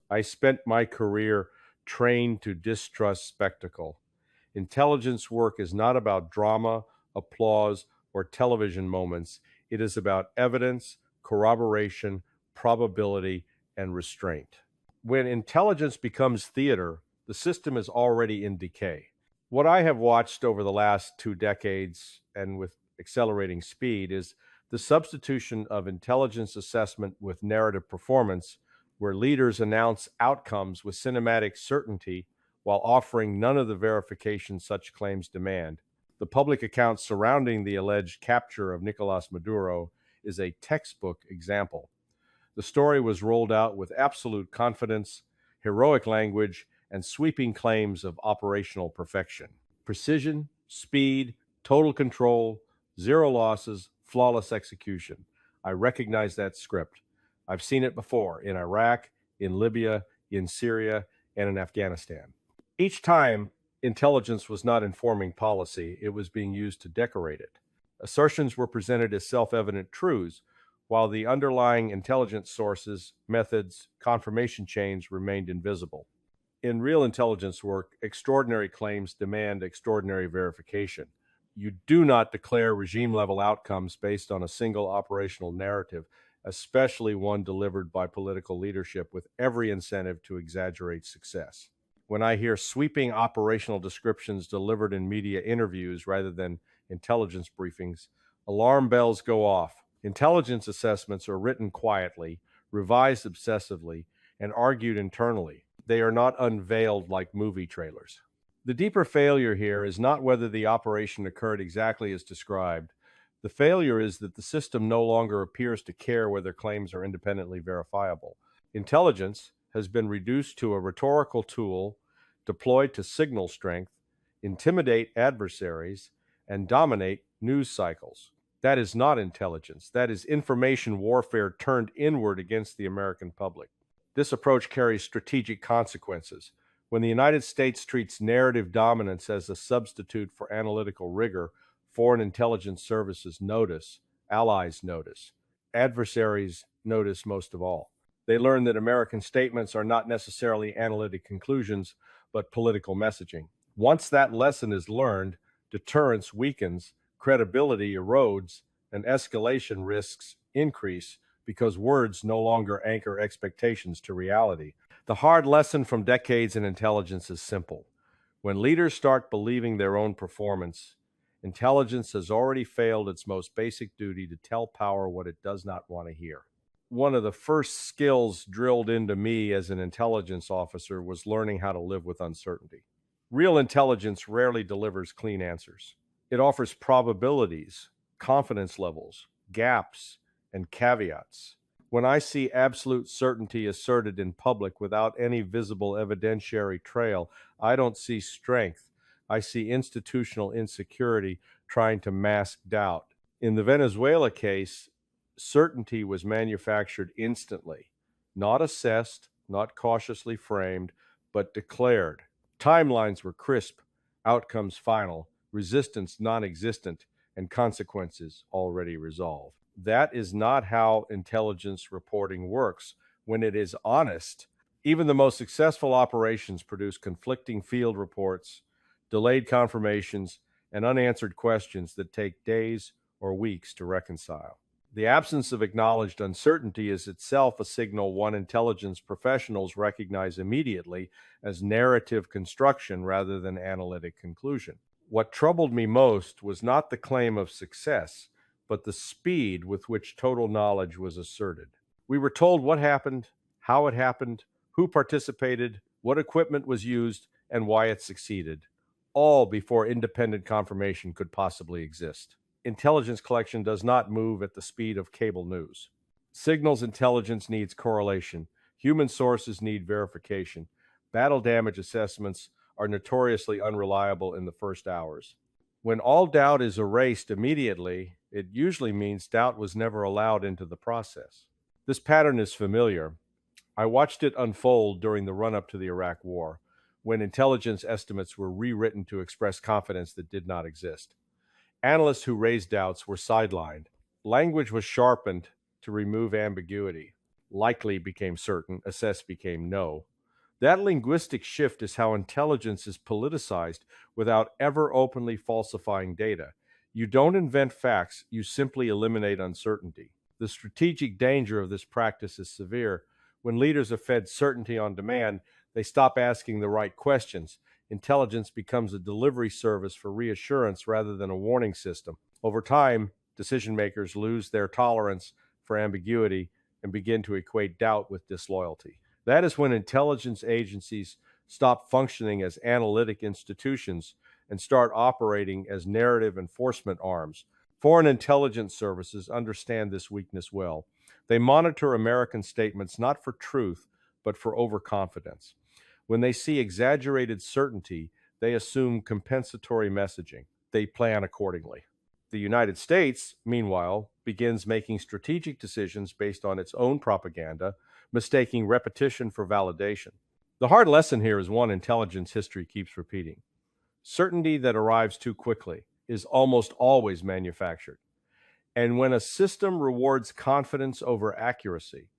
I spent my career trained to distrust spectacle. Intelligence work is not about drama, applause, or television moments. It is about evidence, corroboration, probability, and restraint. When intelligence becomes theater, the system is already in decay. What I have watched over the last 2 decades and with accelerating speed is the substitution of intelligence assessment with narrative performance, where leaders announce outcomes with cinematic certainty while offering none of the verification such claims demand. The public account surrounding the alleged capture of Nicolás Maduro is a textbook example. The story was rolled out with absolute confidence, heroic language, and sweeping claims of operational perfection. Precision, speed, total control, zero losses, flawless execution. I recognize that script. I've seen it before in Iraq, in Libya, in Syria, and in Afghanistan. Each time, intelligence was not informing policy, it was being used to decorate it. Assertions were presented as self-evident truths, while the underlying intelligence sources, methods, confirmation chains remained invisible. In real intelligence work, extraordinary claims demand extraordinary verification. You do not declare regime-level outcomes based on a single operational narrative, especially one delivered by political leadership with every incentive to exaggerate success. When I hear sweeping operational descriptions delivered in media interviews rather than intelligence briefings, alarm bells go off. Intelligence assessments are written quietly, revised obsessively, and argued internally. They are not unveiled like movie trailers. The deeper failure here is not whether the operation occurred exactly as described. The failure is that the system no longer appears to care whether claims are independently verifiable. Intelligence has been reduced to a rhetorical tool deployed to signal strength, intimidate adversaries, and dominate news cycles. That is not intelligence. That is information warfare turned inward against the American public. This approach carries strategic consequences. When the United States treats narrative dominance as a substitute for analytical rigor, foreign intelligence services notice, allies notice, adversaries notice most of all. They learn that American statements are not necessarily analytic conclusions, but political messaging. Once that lesson is learned, deterrence weakens, credibility erodes, and escalation risks increase because words no longer anchor expectations to reality. The hard lesson from decades in intelligence is simple. When leaders start believing their own performance, intelligence has already failed its most basic duty to tell power what it does not want to hear. One of the first skills drilled into me as an intelligence officer was learning how to live with uncertainty. Real intelligence rarely delivers clean answers. It offers probabilities, confidence levels, gaps, and caveats. When I see absolute certainty asserted in public without any visible evidentiary trail, I don't see strength. I see institutional insecurity trying to mask doubt. In the Venezuela case, certainty was manufactured instantly, not assessed, not cautiously framed, but declared. Timelines were crisp, outcomes final, resistance non-existent, and consequences already resolved. That is not how intelligence reporting works. When it is honest, even the most successful operations produce conflicting field reports, delayed confirmations, and unanswered questions that take days or weeks to reconcile. The absence of acknowledged uncertainty is itself a signal one intelligence professionals recognize immediately as narrative construction rather than analytic conclusion. What troubled me most was not the claim of success, but the speed with which total knowledge was asserted. We were told what happened, how it happened, who participated, what equipment was used, and why it succeeded, all before independent confirmation could possibly exist. Intelligence collection does not move at the speed of cable news. Signals intelligence needs correlation. Human sources need verification. Battle damage assessments are notoriously unreliable in the first hours. When all doubt is erased immediately, it usually means doubt was never allowed into the process. This pattern is familiar. I watched it unfold during the run-up to the Iraq War, when intelligence estimates were rewritten to express confidence that did not exist. Analysts who raised doubts were sidelined. Language was sharpened to remove ambiguity. Likely became certain, assess became no. That linguistic shift is how intelligence is politicized without ever openly falsifying data. You don't invent facts, you simply eliminate uncertainty. The strategic danger of this practice is severe. When leaders are fed certainty on demand, they stop asking the right questions. Intelligence becomes a delivery service for reassurance rather than a warning system. Over time, decision makers lose their tolerance for ambiguity and begin to equate doubt with disloyalty. That is when intelligence agencies stop functioning as analytic institutions and start operating as narrative enforcement arms. Foreign intelligence services understand this weakness well. They monitor American statements not for truth, but for overconfidence. When they see exaggerated certainty, they assume compensatory messaging. They plan accordingly. The United States, meanwhile, begins making strategic decisions based on its own propaganda, mistaking repetition for validation. The hard lesson here is one intelligence history keeps repeating. Certainty that arrives too quickly is almost always manufactured. And when a system rewards confidence over accuracy,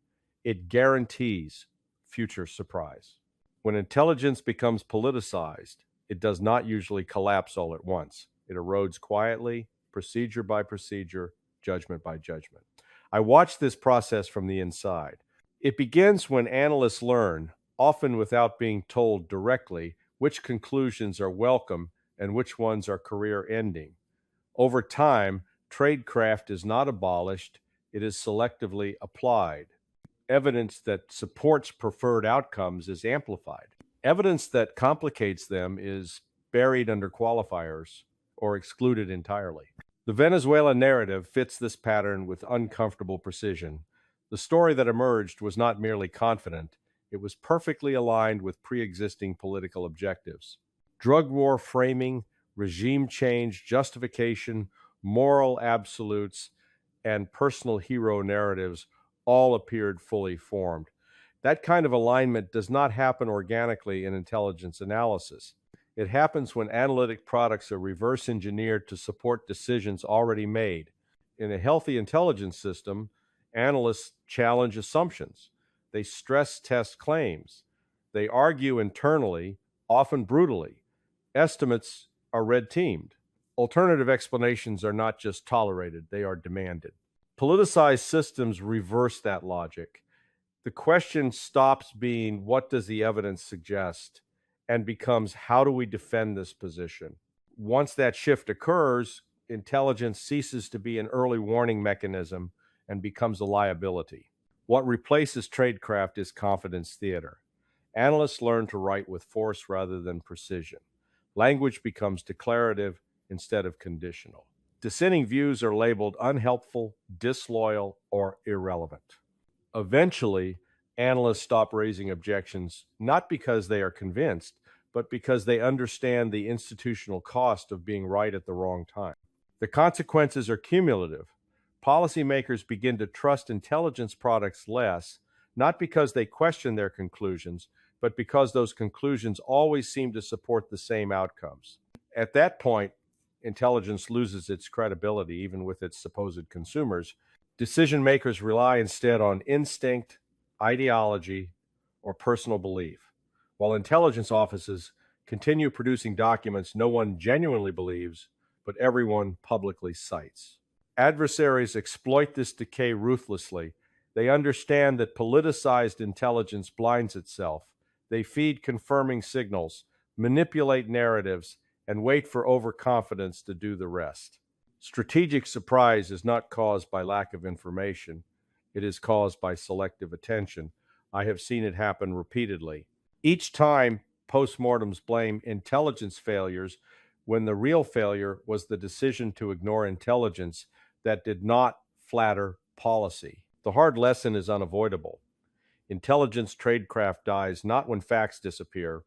it guarantees future surprise. When intelligence becomes politicized, it does not usually collapse all at once. It erodes quietly, procedure by procedure, judgment by judgment. I watch this process from the inside. It begins when analysts learn, often without being told directly, which conclusions are welcome and which ones are career ending. Over time, tradecraft is not abolished, it is selectively applied. Evidence that supports preferred outcomes is amplified. Evidence that complicates them is buried under qualifiers or excluded entirely. The Venezuela narrative fits this pattern with uncomfortable precision. The story that emerged was not merely confident, it was perfectly aligned with pre-existing political objectives. Drug war framing, regime change, justification, moral absolutes, and personal hero narratives all appeared fully formed. That kind of alignment does not happen organically in intelligence analysis. It happens when analytic products are reverse engineered to support decisions already made. In a healthy intelligence system, analysts challenge assumptions. They stress test claims. They argue internally, often brutally. Estimates are red teamed. Alternative explanations are not just tolerated, they are demanded. Politicized systems reverse that logic. The question stops being, what does the evidence suggest, and becomes, how do we defend this position? Once that shift occurs, intelligence ceases to be an early warning mechanism and becomes a liability. What replaces tradecraft is confidence theater. Analysts learn to write with force rather than precision. Language becomes declarative instead of conditional. Dissenting views are labeled unhelpful, disloyal, or irrelevant. Eventually, analysts stop raising objections not because they are convinced, but because they understand the institutional cost of being right at the wrong time. The consequences are cumulative. Policymakers begin to trust intelligence products less, not because they question their conclusions, but because those conclusions always seem to support the same outcomes. At that point, intelligence loses its credibility, even with its supposed consumers. Decision makers rely instead on instinct, ideology, or personal belief, while intelligence offices continue producing documents no one genuinely believes, but everyone publicly cites. Adversaries exploit this decay ruthlessly. They understand that politicized intelligence blinds itself. They feed confirming signals, manipulate narratives, and wait for overconfidence to do the rest. Strategic surprise is not caused by lack of information. It is caused by selective attention. I have seen it happen repeatedly. Each time, postmortems blame intelligence failures when the real failure was the decision to ignore intelligence that did not flatter policy. The hard lesson is unavoidable. Intelligence tradecraft dies not when facts disappear,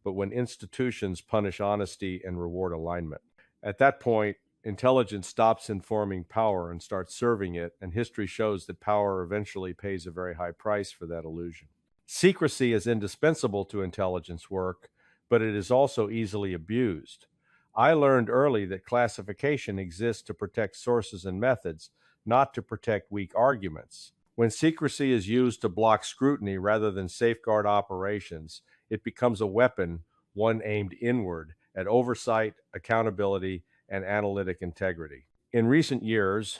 but when institutions punish honesty and reward alignment. At that point, intelligence stops informing power and starts serving it, and history shows that power eventually pays a very high price for that illusion. Secrecy is indispensable to intelligence work, but it is also easily abused. I learned early that classification exists to protect sources and methods, not to protect weak arguments. When secrecy is used to block scrutiny rather than safeguard operations, it becomes a weapon, one aimed inward at oversight, accountability, and analytic integrity. In recent years,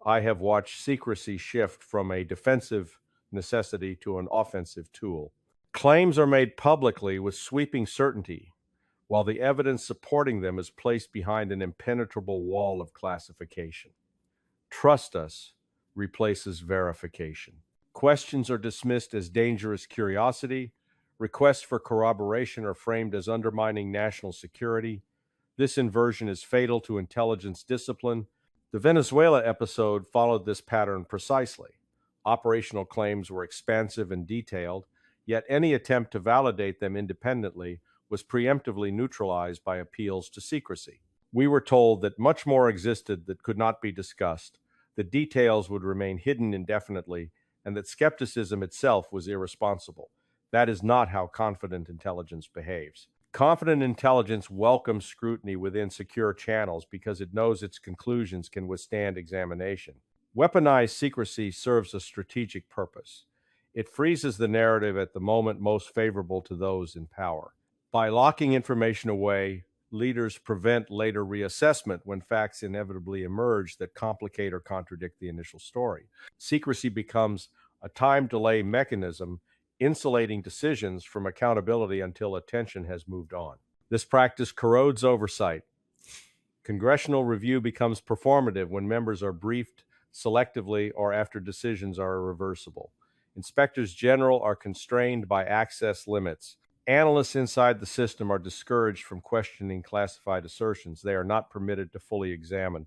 I have watched secrecy shift from a defensive necessity to an offensive tool. Claims are made publicly with sweeping certainty, while the evidence supporting them is placed behind an impenetrable wall of classification. Trust us replaces verification. Questions are dismissed as dangerous curiosity. Requests for corroboration are framed as undermining national security. This inversion is fatal to intelligence discipline. The Venezuela episode followed this pattern precisely. Operational claims were expansive and detailed, yet any attempt to validate them independently was preemptively neutralized by appeals to secrecy. We were told that much more existed that could not be discussed, that details would remain hidden indefinitely, and that skepticism itself was irresponsible. That is not how confident intelligence behaves. Confident intelligence welcomes scrutiny within secure channels because it knows its conclusions can withstand examination. Weaponized secrecy serves a strategic purpose. It freezes the narrative at the moment most favorable to those in power. By locking information away, leaders prevent later reassessment when facts inevitably emerge that complicate or contradict the initial story. Secrecy becomes a time delay mechanism, insulating decisions from accountability until attention has moved on. This practice corrodes oversight. Congressional review becomes performative when members are briefed selectively or after decisions are irreversible. Inspectors general are constrained by access limits. Analysts inside the system are discouraged from questioning classified assertions. They are not permitted to fully examine.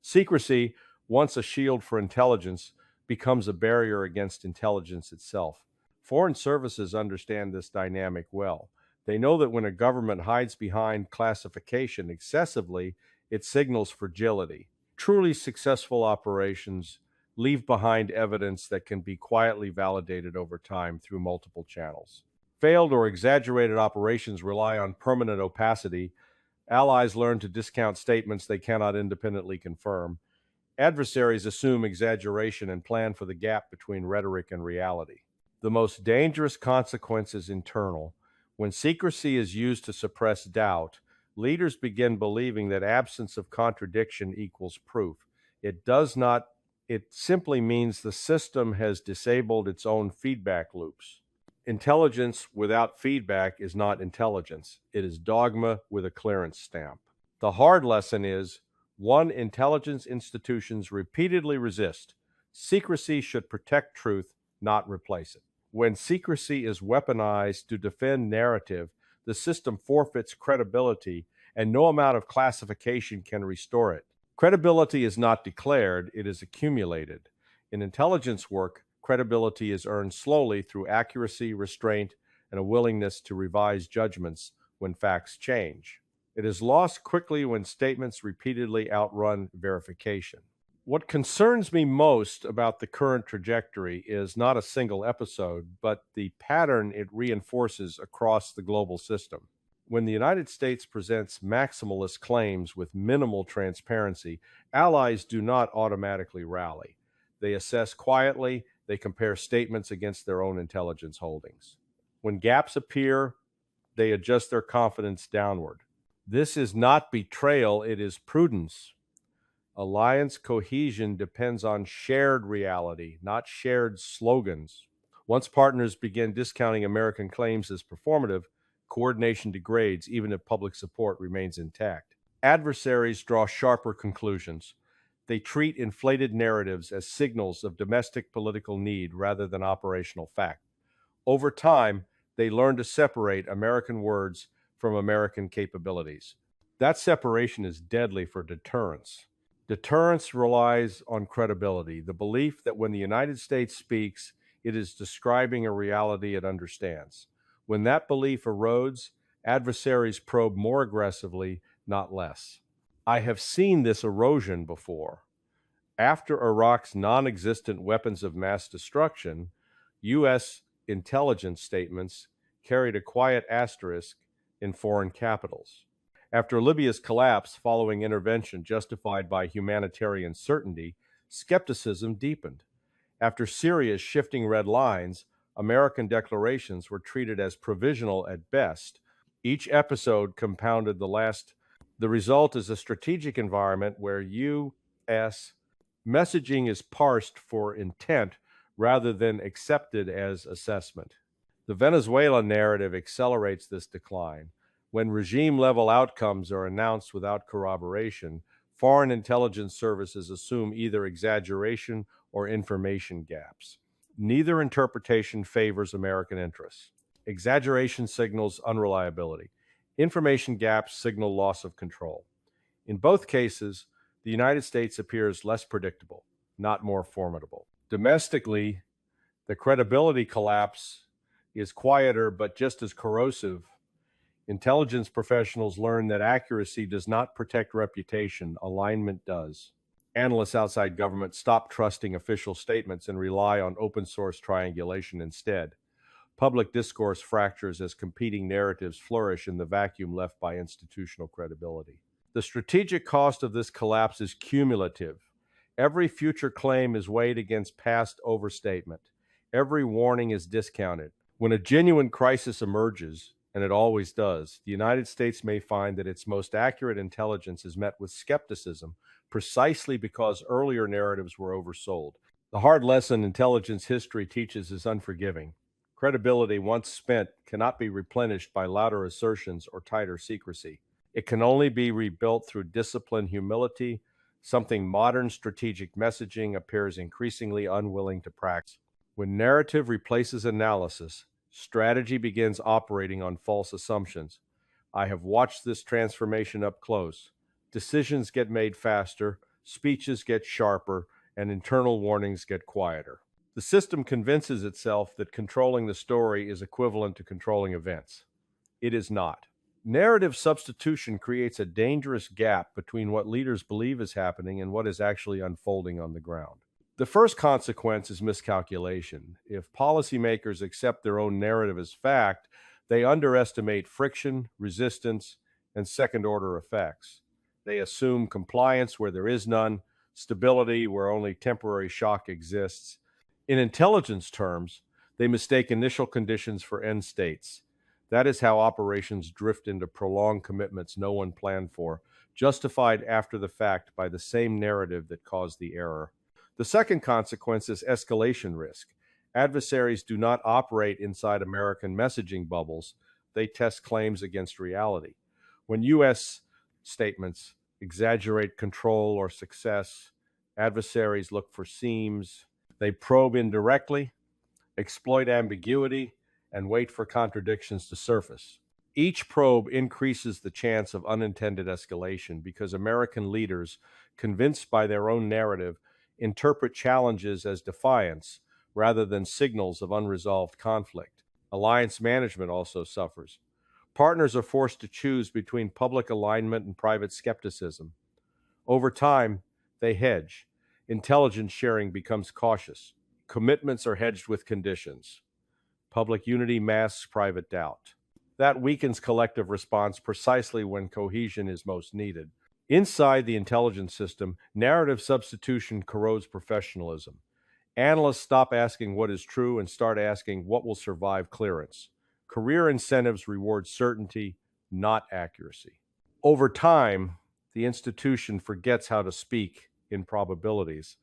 Secrecy, once a shield for intelligence, becomes a barrier against intelligence itself. Foreign services understand this dynamic well. They know that when a government hides behind classification excessively, it signals fragility. Truly successful operations leave behind evidence that can be quietly validated over time through multiple channels. Failed or exaggerated operations rely on permanent opacity. Allies learn to discount statements they cannot independently confirm. Adversaries assume exaggeration and plan for the gap between rhetoric and reality. The most dangerous consequence is internal. When secrecy is used to suppress doubt, leaders begin believing that absence of contradiction equals proof. It does not. It simply means the system has disabled its own feedback loops. Intelligence without feedback is not intelligence. It is dogma with a clearance stamp. The hard lesson is, one, intelligence institutions repeatedly resist. Secrecy should protect truth, not replace it. When secrecy is weaponized to defend narrative, the system forfeits credibility, and no amount of classification can restore it. Credibility is not declared, it is accumulated. In intelligence work, credibility is earned slowly through accuracy, restraint, and a willingness to revise judgments when facts change. It is lost quickly when statements repeatedly outrun verification. What concerns me most about the current trajectory is not a single episode, but the pattern it reinforces across the global system. When the United States presents maximalist claims with minimal transparency, allies do not automatically rally. They assess quietly, they compare statements against their own intelligence holdings. When gaps appear, they adjust their confidence downward. This is not betrayal, it is prudence. Alliance cohesion depends on shared reality, not shared slogans. Once partners begin discounting American claims as performative, coordination degrades even if public support remains intact. Adversaries draw sharper conclusions. They treat inflated narratives as signals of domestic political need rather than operational fact. Over time, they learn to separate American words from American capabilities. That separation is deadly for deterrence. Deterrence relies on credibility, the belief that when the United States speaks, it is describing a reality it understands. When that belief erodes, adversaries probe more aggressively, not less. I have seen this erosion before. After Iraq's non-existent weapons of mass destruction, U.S. intelligence statements carried a quiet asterisk in foreign capitals. After Libya's collapse following intervention justified by humanitarian certainty, skepticism deepened. After Syria's shifting red lines, American declarations were treated as provisional at best. Each episode compounded the last. The result is a strategic environment where U.S. messaging is parsed for intent rather than accepted as assessment. The Venezuela narrative accelerates this decline. When regime level outcomes are announced without corroboration, foreign intelligence services assume either exaggeration or information gaps. Neither interpretation favors American interests. Exaggeration signals unreliability. Information gaps signal loss of control. In both cases, the United States appears less predictable, not more formidable. Domestically, the credibility collapse is quieter but just as corrosive. Intelligence professionals learn that accuracy does not protect reputation, alignment does. Analysts outside government stop trusting official statements and rely on open source triangulation instead. Public discourse fractures as competing narratives flourish in the vacuum left by institutional credibility. The strategic cost of this collapse is cumulative. Every future claim is weighed against past overstatement. Every warning is discounted. When a genuine crisis emerges, and it always does, the United States may find that its most accurate intelligence is met with skepticism precisely because earlier narratives were oversold. The hard lesson intelligence history teaches is unforgiving. Credibility once spent cannot be replenished by louder assertions or tighter secrecy. It can only be rebuilt through disciplined humility, something modern strategic messaging appears increasingly unwilling to practice. When narrative replaces analysis, strategy begins operating on false assumptions. I have watched this transformation up close. Decisions get made faster, speeches get sharper, and internal warnings get quieter. The system convinces itself that controlling the story is equivalent to controlling events. It is not. Narrative substitution creates a dangerous gap between what leaders believe is happening and what is actually unfolding on the ground. The first consequence is miscalculation. If policymakers accept their own narrative as fact, they underestimate friction, resistance, and second-order effects. They assume compliance where there is none, stability where only temporary shock exists. In intelligence terms, they mistake initial conditions for end states. That is how operations drift into prolonged commitments no one planned for, justified after the fact by the same narrative that caused the error. The second consequence is escalation risk. Adversaries do not operate inside American messaging bubbles. They test claims against reality. When U.S. statements exaggerate control or success, adversaries look for seams. They probe indirectly, exploit ambiguity, and wait for contradictions to surface. Each probe increases the chance of unintended escalation because American leaders, convinced by their own narrative, interpret challenges as defiance rather than signals of unresolved conflict. Alliance management also suffers. Partners are forced to choose between public alignment and private skepticism. Over time, they hedge. Intelligence sharing becomes cautious. Commitments are hedged with conditions. Public unity masks private doubt. That weakens collective response precisely when cohesion is most needed. Inside the intelligence system, narrative substitution corrodes professionalism. Analysts stop asking what is true and start asking what will survive clearance. Career incentives reward certainty, not accuracy. Over time, the institution forgets how to speak in probabilities.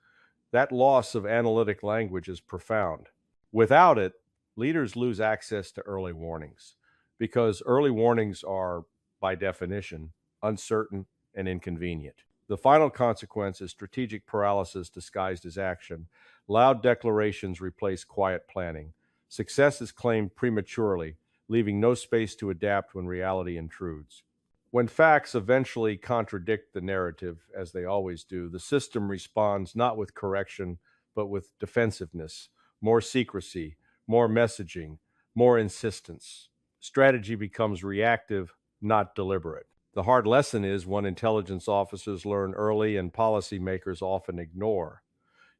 That loss of analytic language is profound. Without it, leaders lose access to early warnings because early warnings are, by definition, uncertain and inconvenient. The final consequence is strategic paralysis disguised as action. Loud declarations replace quiet planning. Success is claimed prematurely, leaving no space to adapt when reality intrudes. When facts eventually contradict the narrative, as they always do, the system responds not with correction, but with defensiveness, more secrecy, more messaging, more insistence. Strategy becomes reactive, not deliberate. The hard lesson is one intelligence officers learn early and policymakers often ignore.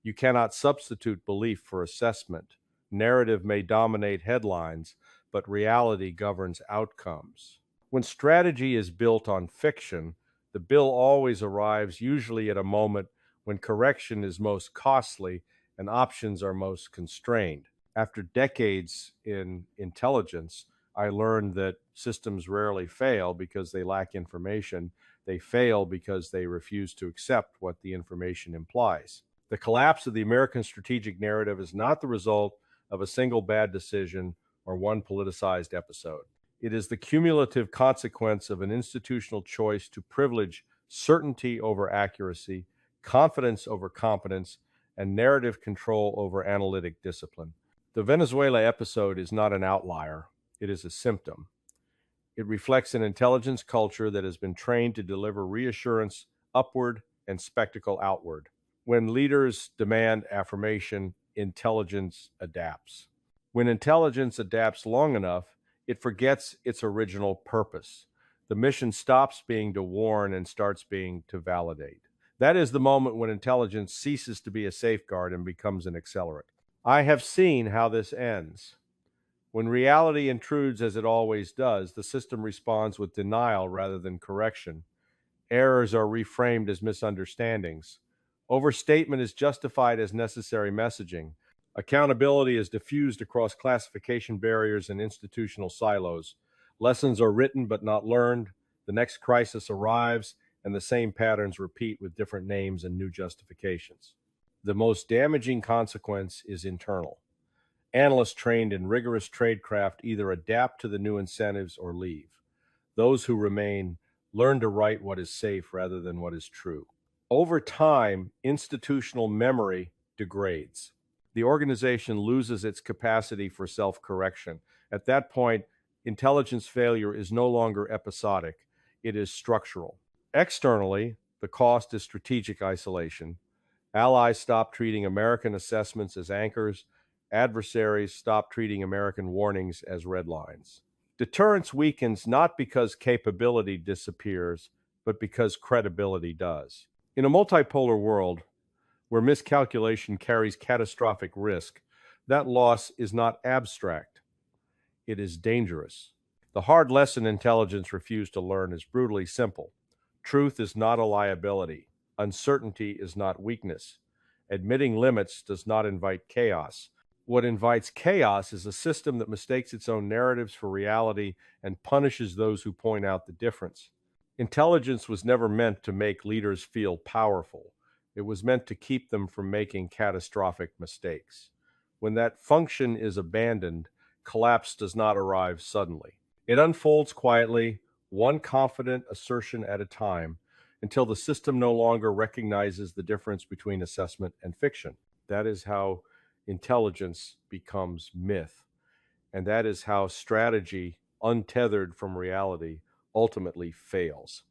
You cannot substitute belief for assessment. Narrative may dominate headlines, but reality governs outcomes. When strategy is built on fiction, the bill always arrives usually at a moment when correction is most costly and options are most constrained. After decades in intelligence, I learned that systems rarely fail because they lack information. They fail because they refuse to accept what the information implies. The collapse of the American strategic narrative is not the result of a single bad decision or one politicized episode. It is the cumulative consequence of an institutional choice to privilege certainty over accuracy, confidence over competence, and narrative control over analytic discipline. The Venezuela episode is not an outlier, it is a symptom. It reflects an intelligence culture that has been trained to deliver reassurance upward and spectacle outward. When leaders demand affirmation, intelligence adapts. When intelligence adapts long enough, it forgets its original purpose. The mission stops being to warn and starts being to validate. That is the moment when intelligence ceases to be a safeguard and becomes an accelerant. I have seen how this ends. When reality intrudes, as it always does, the system responds with denial rather than correction. Errors are reframed as misunderstandings. Overstatement is justified as necessary messaging. Accountability is diffused across classification barriers and institutional silos. Lessons are written but not learned. The next crisis arrives, and the same patterns repeat with different names and new justifications. The most damaging consequence is internal. Analysts trained in rigorous tradecraft either adapt to the new incentives or leave. Those who remain learn to write what is safe rather than what is true. Over time, institutional memory degrades. The organization loses its capacity for self-correction. At that point, intelligence failure is no longer episodic, it is structural. Externally, the cost is strategic isolation. Allies stop treating American assessments as anchors. Adversaries stop treating American warnings as red lines. Deterrence weakens not because capability disappears, but because credibility does. In a multipolar world where miscalculation carries catastrophic risk, that loss is not abstract, it is dangerous. The hard lesson intelligence refused to learn is brutally simple. Truth is not a liability. Uncertainty is not weakness. Admitting limits does not invite chaos. What invites chaos is a system that mistakes its own narratives for reality and punishes those who point out the difference. Intelligence was never meant to make leaders feel powerful. It was meant to keep them from making catastrophic mistakes. When that function is abandoned, collapse does not arrive suddenly. It unfolds quietly, one confident assertion at a time, until the system no longer recognizes the difference between assessment and fiction. That is how intelligence becomes myth. And that is how strategy, untethered from reality, ultimately fails.